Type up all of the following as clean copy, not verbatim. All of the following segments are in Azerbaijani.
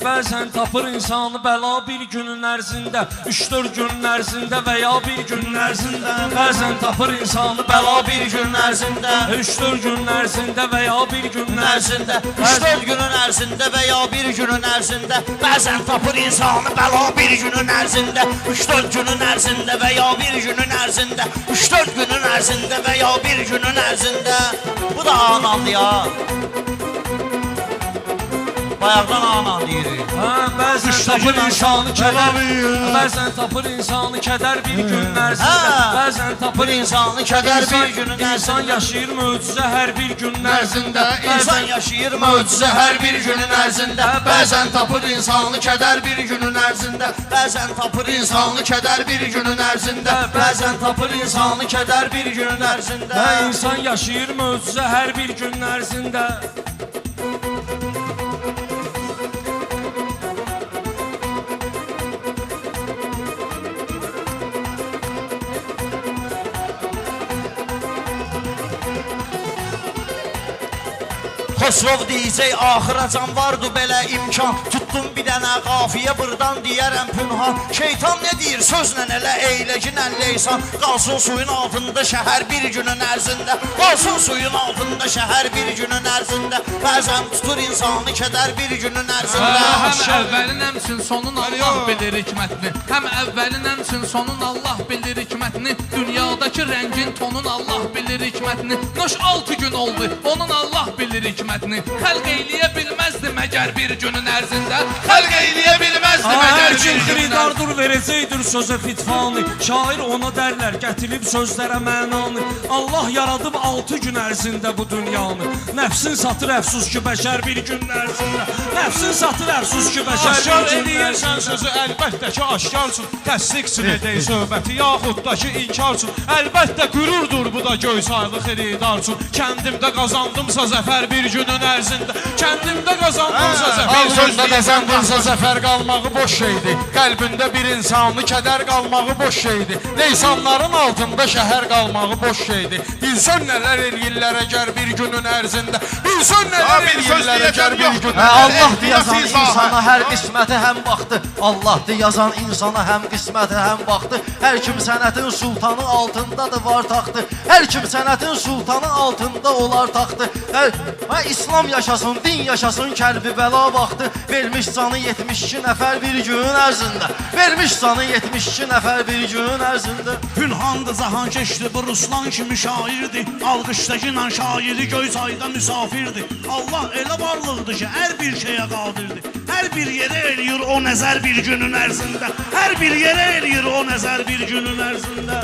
bəzən tapır insanı bəla bir günün ərzində, 3-4 günün ərzində və ya bir günün ərzində. Bəzən tapır insanı bəla bir günün ərzində, 3-4 günün ərzində və ya bir günün ərzində. 3-4 günün ərzində və ya bir günün ərzində. Bəzən tapır insanı bəla bir günün ərzində, 3-4 günün ərzində və ya bir günün ərzində. 3-4 günün ərzində və ya bir günün ərzində. Bu da anandı ya. Bayaqdan anan deyirik. Bəzən tapır insanı kədər, bəzən tapır insanı kədər bir günün ərzində, bəzən tapır insanı kədər bir günün ərzində. İnsan yaşayır möcüzə hər bir günün ərzində, İnsan yaşayır möcüzə hər bir günün ərzində. Bəzən tapır insanı kədər bir günün ərzində. Bəzən tapır insanı kədər bir günün ərzində. Bəzən tapır insanı kədər bir günün ərzində. İnsan yaşayır möcüzə hər bir günün ərzində. Xosrov deyəcək axıracan vardı belə imkan. Tutdum bir dənə qafiyə burdan deyərəm pünhan. Şeytan ne deyir sözlə elə eyləginən leysan. Qalsın suyun altında şəhər bir günün ərzində. Qalsın suyun altında şəhər bir günün ərzində. Bəzən tutur insanı kədər bir günün ərzində. Həm əvvəlin həmçin sonun Allah bilir hikmətini. Həm əvvəlin həmçin sonun Allah bilir hikmətini. Dünyadakı rəngin tonun Allah bilir hikmətini. Noş 6 gün oldu onun Allah bilir hikmətini. Xəlq eyləyə bilməzdi məgər bir günün ərzində. Xəlq eyləyə bilməzdi məgər bir günün ərzində. Xiridardır verəcəkdir sözə fitfanı. Şair ona dərlər gətirib sözlərə mənanı. Allah yaradıb 6 gün ərzində bu dünyanı. Nəfsin satır əfsus ki bəşər bir gün ərzində. Nəfsin satır əfsus ki bəşər bir gün eləyirsən sözü əlbəttə ki aşkarsın. Təsdiqsin edək söhbəti yaxud da ki inkarsın. Əlbəttə qürurdur bu da göy saylı xiridarsın. Kəndimdə qazandımsa zəfər bir günün ərzində. Kəndimdə qazandımsa zəfər. Ağzında qazandımsa zəfər qalmağı boş şeydir. Qəlbində bir insanlı kədər qalmağı boş şeydir. Leysanların altında şəhər qalmağı boş şeydir. Bilsən nələr eləyirlər əgər bir günün ərzində. Bilsən nələr eləyirlər əgər bir günün ərzində. Allah'dı yazan insana hər qisməti həm baxdı. Allah'dı yazan insana həm qisməti həm baxdı. Hər kim sənətin sultanı altındadır var taxtı. Hər kim sənətin sultanı altında olar taxtı. İslam yaşasın, din yaşasın, kəlbi bəla vaxtı. Vermiş canı 72 nəfər bir günün ərzində. Vermiş canı 72 nəfər bir günün ərzində. Pünhandı zahan keçdi bu Ruslan kimi şairdi. Alqışdakı ilə şairi Göyçayda müsafirdi. Allah elə varlıqdır ki hər bir şeyə qadirdir. Hər bir yerə eləyir o nəzər bir günün ərzində. Hər bir yerə eləyir o nəzər bir günün ərzində.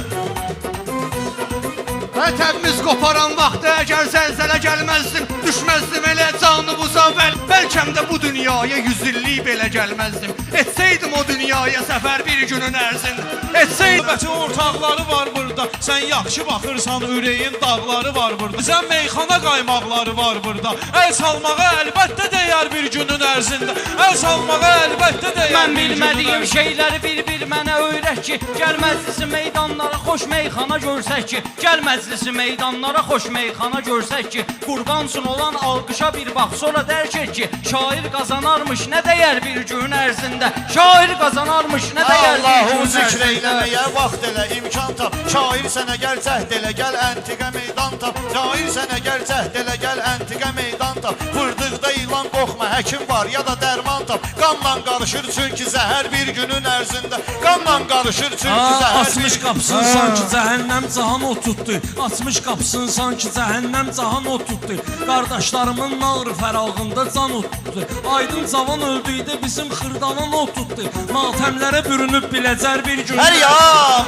Vətənimiz qoparan vaxtı əgər zəlzələ gəlməzdim, düşməzdim elə canımıza bəlkəm də bu dünyaya 100 illik belə gəlməzdim. Etsəydim o dünyaya səfər bir günün ərzində. Etsəydim. Növbəti ortaqları var burada. Sən yaxşı baxırsan ürəyin dağları var burada. Sən meyxana qaymaqları var burada. Əl salmağa əlbəttə dəyər bir günün ərzində. Əl salmağa əlbəttə dəyər Mən bir günün bilmədiyim ərzində. şeyləri bir-bir mənə öyrət ki, gəl məclisi meydanlara xoş meyxana görsək ki, gəl məclisi meydanlara xoş meyxana görsək ki, qurbansın olan alqışa bir bax, sonra dərk et ki, şair qazanarmış nə dəyər bir gün ərzində. Şair qazanarmış nə dəyər bir Allahu gün zikr ərzində. eyləməyə vaxt elə, imkan tap. Şair sənə gəl cəhd elə, gəl əntiqə meydan tap. Şair sənə gəl cəhd elə, gəl əntiqə meydan tap. Vurdıqda ilan qorxma, həkim var ya da dərman tap. Qanla qarışır çünki zəhər bir günün ərzində. Qanla qarışır çünki zəhər bir Açmış qapısını sanki cəhənnəm cahan o tutdu. Açmış qapısını sanki cəhənnəm cahan o tutdu. Qardaşlarımın nağrı fərağında can o tutdu. Aydın cavan öldüydü bizim xırdalan o tutdu. Matəmlərə bürünüb biləcər bir gün. Hər ya,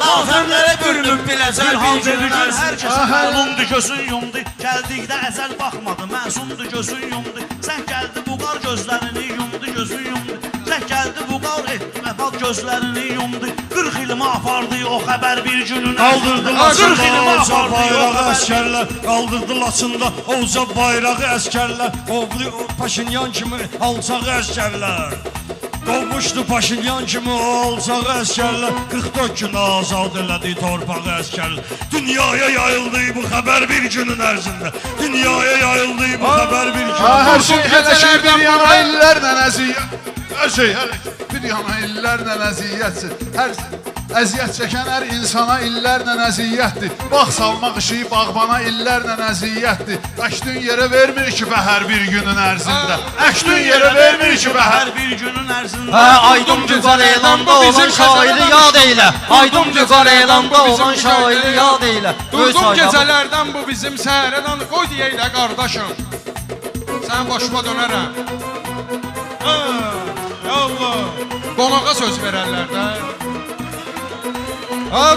matəmlərə bürünüb biləcər bir günün ərzində. Hər kəsin olundu gözün yumdu. Gəldikdə əzəl baxmadı, məsumdu gözün yumdu. Sən gəldi bu qar gözlərini yumdu, gözün yumdu. Sən gəldi bu qar etdi vəfat gözlərini yumdu. 40 ilimi apardı o xəbər bir günün Qaldırdı ərzində. 40 Laçında ilimi ovca apardı o bayrağı xəbər. əskərlər. Qaldırdı Laçında ovca bayrağı əskərlər. Paşinyan kimi alçağı əskərlər. Qovmuşdu Paşinyan kimi olacaq əskərlər 44 gün azad elədi torpağı əskərlər Dünyaya yayıldı bu xəbər bir günün ərzində Dünyaya yayıldı bu xəbər bir günün Hər şey bir yana illərlə əziyyət Hər şey bir yana illərlə əziyyətdir Hər əziyyət çəkən hər insana illərlə əziyyətdir Bağ salmaq işi bağbana illərlə əziyyətdir Əkdün yerə vermir ki bəhər bir günün ərzində Əkdün yerə vermir ki bəhər bir günün ərzində Hə, Aydın Vüqar elanda olan şairi yad eylə Aydın Vüqar elanda olan şairi yad eylə Durdum gecələrdən bu bizim səhərədən Qoy deyəylə qardaşım Sən başıma dönərəm Allah. Qonağa söz verərlər də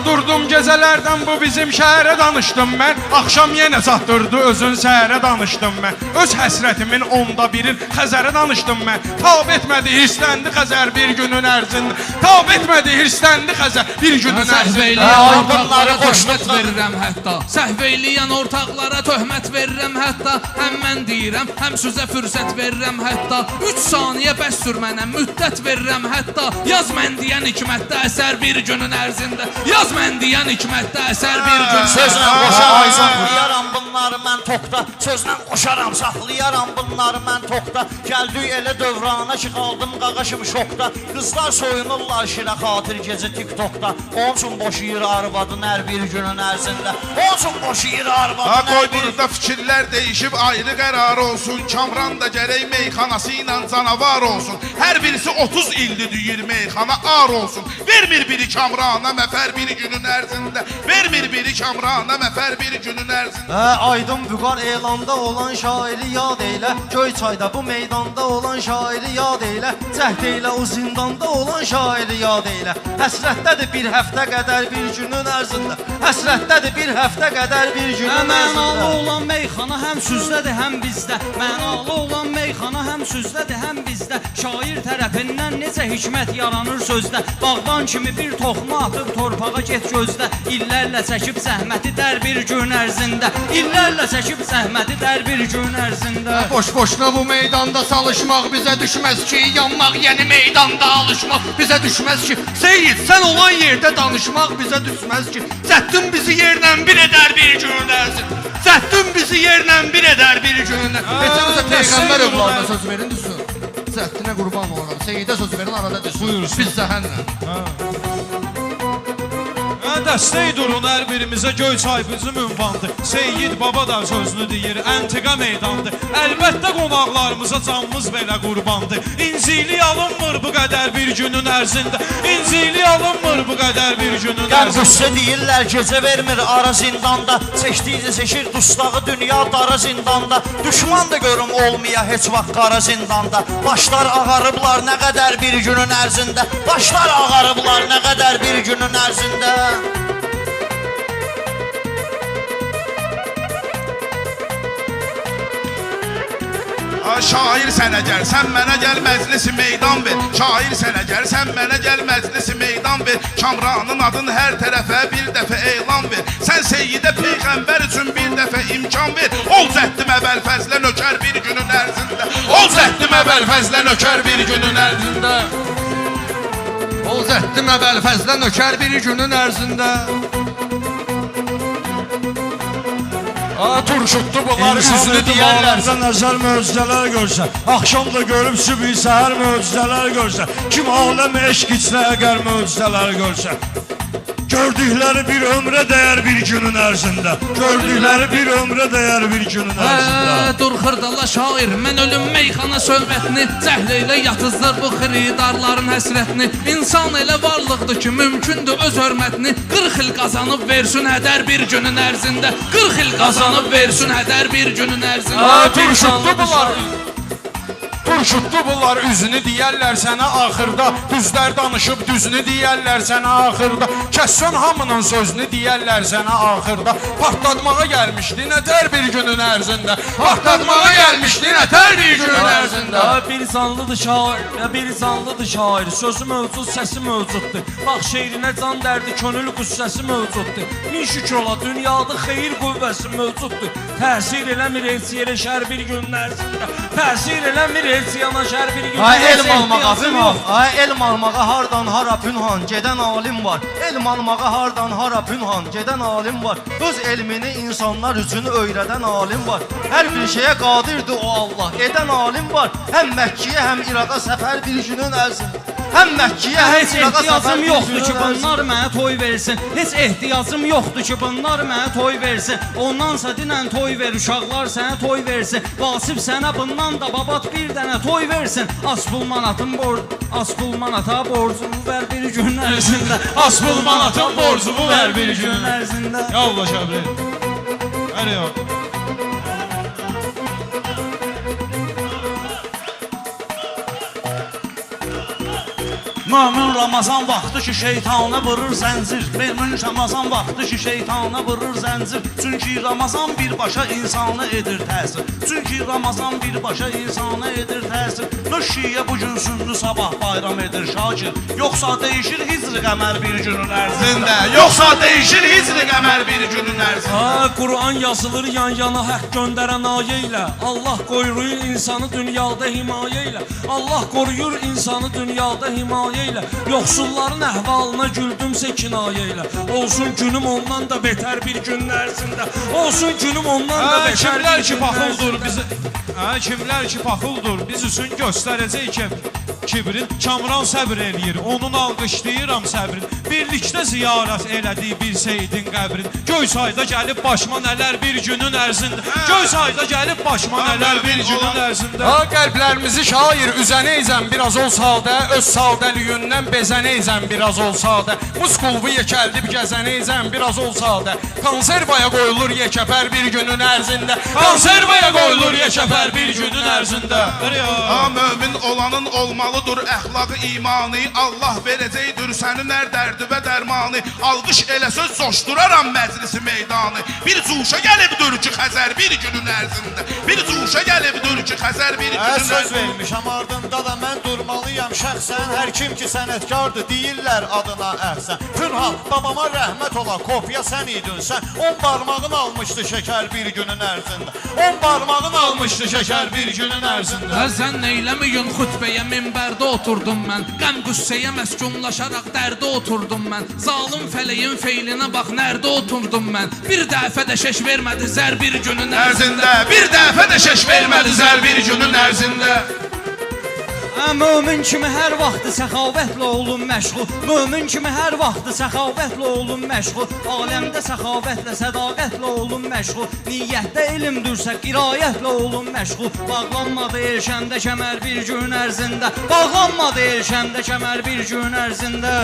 Durdum gecələrdən bu bizim şəhərə danışdım mən Axşam yenə çatdırdı özün səhərə danışdım mən Öz həsrətimin onda birin Xəzərə danışdım mən Tab etmədi hirsləndi Xəzər bir günün ərzində Tab etmədi hirsləndi Xəzər bir günün ərzində Ortaqlara töhmət verirəm hətta Səhv eyləyən ortaqlara töhmət verirəm hətta Həm mən deyirəm, həm sözə fürsət verirəm hətta 3 saniyə bəs sürmənəm, müddət verirəm hətta Yaz mən deyən hikmətdə əsər bir günün ərzində Yaz mən deyən hikmətdə əsər bir gün Sözlə qoşaram, saxlayaram bunları mən tokda Sözlə qoşaram, saxlayaram bunları mən tokda Gəldik elə dövrana ki, qaldım qaqaşım şokda Qızlar soyunurlar şirə xatir gecə TikTokda Onun üçün boşayır arvadın hər bir günün ərzində Onun üçün boşayır arvadın hər bir Burada fikirlər deyişib ayrı qərar olsun Kamran da gərək meyxanası ilə canavar olsun Hər birisi 30 ildir düyür meyxana ar olsun Vermir biri Kamrana məfər bir günün ərzində Vermir biri Kamrana məfər bir günün ərzində Aydın Vüqar elanda olan şairi yad eylə Göyçayda bu meydanda olan şairi yad eylə Cəhd eylə o zindanda olan şairi yad eylə Həsrətdədir bir həftə qədər bir günün ərzində Həsrətdədir bir həftə qədər bir günün Mənalı ərzində olan meyxana həm süzdədir, həm bizdə Mənalı olan meyxana həm süzdədir, həm bizdə Şair tərəfindən necə hikmət yaranır sözdə Bağban kimi bir toxma atıb torpağa get gözdə İllərlə çəkib zəhməti dər bir gün ərzində İllərlə çəkib zəhməti dər bir gün ərzində Boş-boşuna bu meydanda çalışmaq bizə düşməz ki Yanmaq yeni meydanda alışmaq bizə düşməz ki Seyid sən olan yerdə danışmaq bizə düşməz ki Zəddin bizi yerlə bir edər bir günün ərzində Zəddin bizi yerlə bir edər bir günün ərzində Necə Peyğəmbər övladına söz verin düşsün Zəddinə qurban olaram Seyidə söz verin arada düşsün Biz zəhənlə Dəstək durun hər birimizə Göyçay bizim ünvandır Seyyid baba da sözünü deyir Əntiqa meydandır Əlbəttə qonaqlarımıza canımız belə qurbandır İncili alınmır bu qədər bir günün ərzində İncili alınmır bu qədər bir günün Qəm ərzində qüssə deyirlər gecə vermir ara zindanda Seçdiyicə seçir dustağı dünya dara zindanda Düşman da görüm olmaya heç vaxt qara zindanda Başlar ağarıblar nə qədər bir günün ərzində Başlar ağarıblar nə qədər bir günün ərzində Şair sənə gəl, sən mənə gəl məclisi meydan ver Şair sənə gəl, sən mənə gəl məclisi meydan ver Kamranın adın hər tərəfə bir dəfə elan ver Sən Seyyidə Peyğəmbər üçün bir dəfə imkan ver Ol zəhdim əvvəl fəzlə nökər bir günün ərzində Ol zəhdim əvvəl fəzlə nökər bir günün ərzində Ol zəhdim əvvəl fəzlə nökər bir günün ərzində Turşutdu bunlar üzünü deyərlər Nəzər möcüzələr görsən Axşam da görüb sübhi səhər möcüzələr görsən Kim aləm eşq içrə əgər möcüzələr görsən Gördükləri bir ömrə dəyər bir günün ərzində Gördükləri bir ömrə dəyər bir günün ərzində Dur xırdala şair, mən ölüm meyxana söhbətini Cəhl elə yatızdır bu xiridarların həsrətini İnsan elə varlıqdır ki, mümkündür öz hörmətini 40 il qazanıb versin hədər bir günün ərzində 40 il qazanıb versin hədər bir günün ərzində Turşutdu bunlar üzünü deyərlər sənə axırda Düzlər danışıb düzünü deyərlər sənə axırda Kəssən hamının sözünü deyərlər sənə axırda Partlatmağa gəlmişdi nətər bir günün ərzində Partlatmağa gəlmişdi nətər bir günün ərzində Bir zanlıdır şair, bir zanlıdır şair Sözü mövcud, səsi mövcuddur Bax şeirinə can dərdi, könül qüssəsi mövcuddur Min şükür ola, dünyada xeyir qüvvəsi mövcuddur Təsir eləmir heç yerə şər bir günün ərzində Təsir eləmir elçi yanaşar bir gün. Ay Heç elm almağa ehtiyacım pünhan, ay elm almağa hardan hara pünhan, gedən alim var. Elm almağa hardan hara pünhan, gedən alim var. Öz elmini insanlar üçün öyrədən alim var. Hər bir şeyə qadirdir o Allah, edən alim var. Həm Məkkiyə, həm İraqa səfər bir günün ərzində. Həm Məkkiyə, həm Heç İraqa səfər ehtiyacım bir yoxdur günün ki, ərzində. bunlar mənə toy versin. Heç ehtiyacım yoxdur ki, bunlar mənə toy versin. Ondansa dinən toy ver, uşaqlar sənə toy versin. Vasif sənə bundan da babat bir dənə toy versin. Aspul manata borcumu ver bir gün ərzində. Aspul manata borcumu ver bir gün ərzində. Yallah Şəbri. Hələ ya. Mömin Ramazan vaxtı ki şeytana vurur zəncir. Mömin Ramazan vaxtı ki şeytana vurur zəncir. Çünki Ramazan birbaşa insanı edir təsir. Çünki Ramazan birbaşa insanı edir təsir. Nöşiyə bugün sündü sabah bayram edir Şakir. Yoxsa değişir hicri qəmər bir günün ərzində. Yoxsa değişir hicri qəmər bir günün ərzində. Ha, Kur'an yazılır yan yana hak gönderen ayə ilə. Allah koruyur insanı dünyada himayə ilə. Allah koruyur insanı dünyada himayə ilə. Yoxsulların əhvalına güldümsə kinayə ilə. Olsun günüm ondan da beter bir günün ərzində. Olsun günüm ondan da beter Kimlər bir ki günün paxıldır ərzində. bizi. Kimlər ki paxıldır biz üçün göstərəcək ki kibrin Kamran səbr eləyir, onun alqışlayıram səbrin. Birlikdə ziyarət elədiyi bir seydin qəbrin. Göysayda gəlib başıma nələr bir günün ərzində. Göysayda gəlib başıma nələr bir günün ərzində. Ha qəlblərimizi şair üzənəyzən biraz olsa da, öz sadəliyindən bezənəyzən biraz olsa da, muskulvu yekəldib gəzənəyzən biraz olsa da, konservaya qoyulur yekəpər bir günün ərzində. Konservaya qoyulur yekəpər bir günün ərzində. Ha mömin olanın olmalıdır əxlaqı imanı. Allah verəcəkdir sənin hər dərdi və dərmanı. Alqış elə söz coşduraram məclisi meydanı. Bir cuşa gəlibdir ki Xəzər bir günün ərzində. Bir cuşa gəlibdir ki Xəzər bir günün Söz ərzində. vermişəm ardında da mən durmalıyam şəxsən. Hər kim ki sənətkardır deyirlər adına əhsən. Pünhan babama rəhmət ola kopya sən idin sən. 10 barmağın almışdı şəkər bir günün ərzində. 10 barmağın almışdı şəkər bir günün ərzində. Sən neyləməyin xütbəyə minbərdə oturdum mən. Qəm qüssəyə məskunlaşaraq dərdə oturdum mən. Zalim fələyin feylinə bax nərdə oturdum mən. Bir dəfə də şeş vermədi zər bir günün ərzində. Bir dəfə də şeş vermədi zər bir günün ərzində. Mömin kimi hər vaxtı səxavətlə olun məşğul. Mömin kimi hər vaxtı səxavətlə olun məşğul. Aləmdə səxavətlə, sədaqətlə olun məşğul. Niyyətdə elmdürsə qirayətlə olun məşğul. Bağlanmadı erşəndə kəmər bir gün ərzində. Bağlanmadı erşəndə kəmər bir gün ərzində.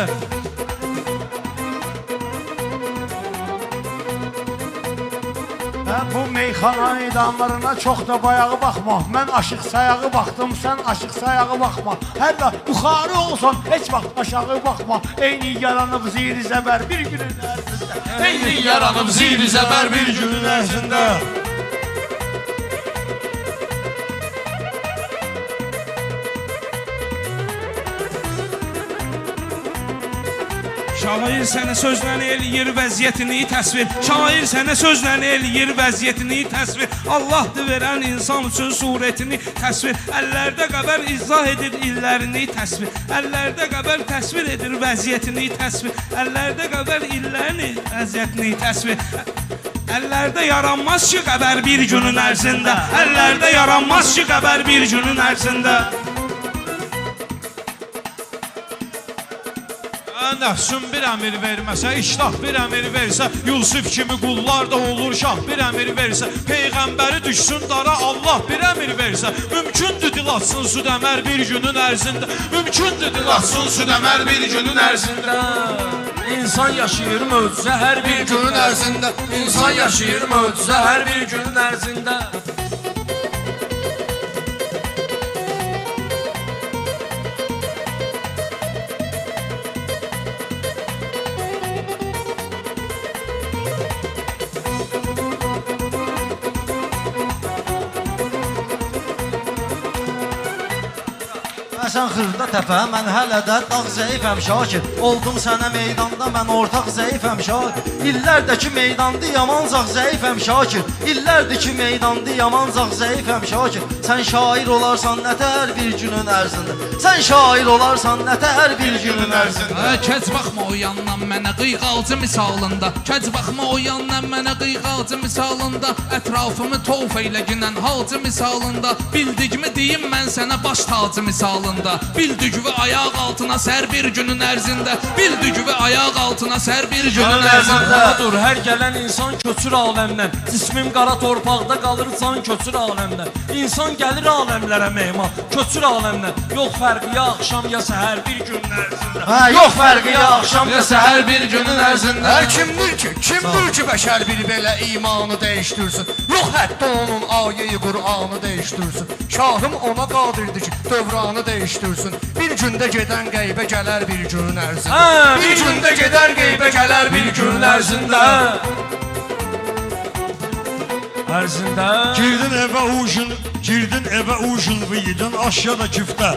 Bu meyxana idanlarına çox da bayağı baxma. Mən aşıq sayağı baxdım, sən aşıq sayağı baxma. Hətta yuxarı olsan heç vaxt aşağı baxma. Eyni yaranıb ziri zəbər bir günün ərzində. Eyni yaranıb ziri zəbər bir günün ərzində. Şair sənə sözləri eləyir vəziyyətini təsvir. Şair sənə sözləri eləyir vəziyyətini təsvir. Allahdır verən insan üçün surətini təsvir. Əllərdə qəbər izah edir illərini təsvir. Əllərdə qəbər təsvir edir vəziyyətini təsvir. Əllərdə qəbər illərini vəziyyətini təsvir. Əllərdə yaranmaz ki qəbər bir günün ərzində. Əllərdə yaranmaz ki qəbər bir günün ərzində. Nəfsün bir əmir verməsə, iştah bir əmir versə, Yusuf kimi qullar da olur şah bir əmir versə, Peyğəmbəri düşsün dara Allah bir əmir versə, mümkündür dilatsın südəmər bir günün ərzində, mümkündür dilatsın südəmər bir günün ərzində. İnsan yaşayır möcüzə hər bir günün ərzində. İnsan yaşayır möcüzə hər bir günün ərzində. Gəlmisən xırda təpə, mən hələ də dağ zəifəm Şakir. Oldum sənə meydanda, mən ortaq zəifəm Şakir. İllərdir ki meydandı, yamancaq zəifəm Şakir. İllərdir ki meydandı, yamancaq zəifəm Şakir. Sən şair olarsan nətər bir günün ərzində. Sən şair olarsan nətər bir günün ərzində. Kəc baxma o yandan mənə qıyğalcı misalında. Kəc baxma o yandan mənə qıyğalcı misalında. Ətrafımı tof eyləginən halcı misalında. Bildigimi deyim mən sənə baş tacı misalında. Bildigimi ayaq altına sər bir günün ərzində. Bildigimi ayaq altına sər bir günün ərzində. Dur, hər gələn insan köçür aləmdən. Cismim qara torpaqda qalır can köçür aləmdən. İnsan gəlir aləmlərə mehman, köçür aləmdən. Yox fərqi ya axşam ya səhər bir günün ərzində. Yox fərqi ya axşam ya səhər bir günün ərzində. Hər kimdir ki bəşər bir belə imanı dəyişdirsin. Yox hətta onun ayeyi Qur'anı dəyişdirsin. Şahım ona qadirdir ki dövranı dəyişdirsin. Bir gündə gedən qeybə gələr bir günün ərzində. Bir gündə gedər qeybə gələr bir günün ərzində. Ərzində. Girdin evə ujun yedin aşağıda küftə.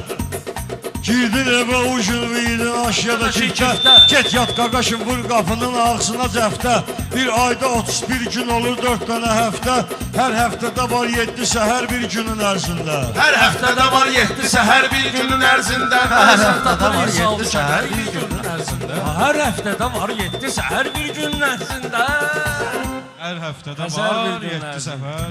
Girdin evə ujun yedin aşağıda küftə. Get yat qaqaşım vur qapının ağzına cəftə. Bir ayda 31 gün olur 4 dənə həftə. Hər həftədə var 7 səhər bir günün ərzində. Hər həftədə var 7 səhər bir günün ərzində. Hər həftədə var 7 səhər bir günün ərzində. Hər həftədə var 7 səhər bir günün ərzində. Hər həftədə Həzər var bir gün 7 ərzində. səfər.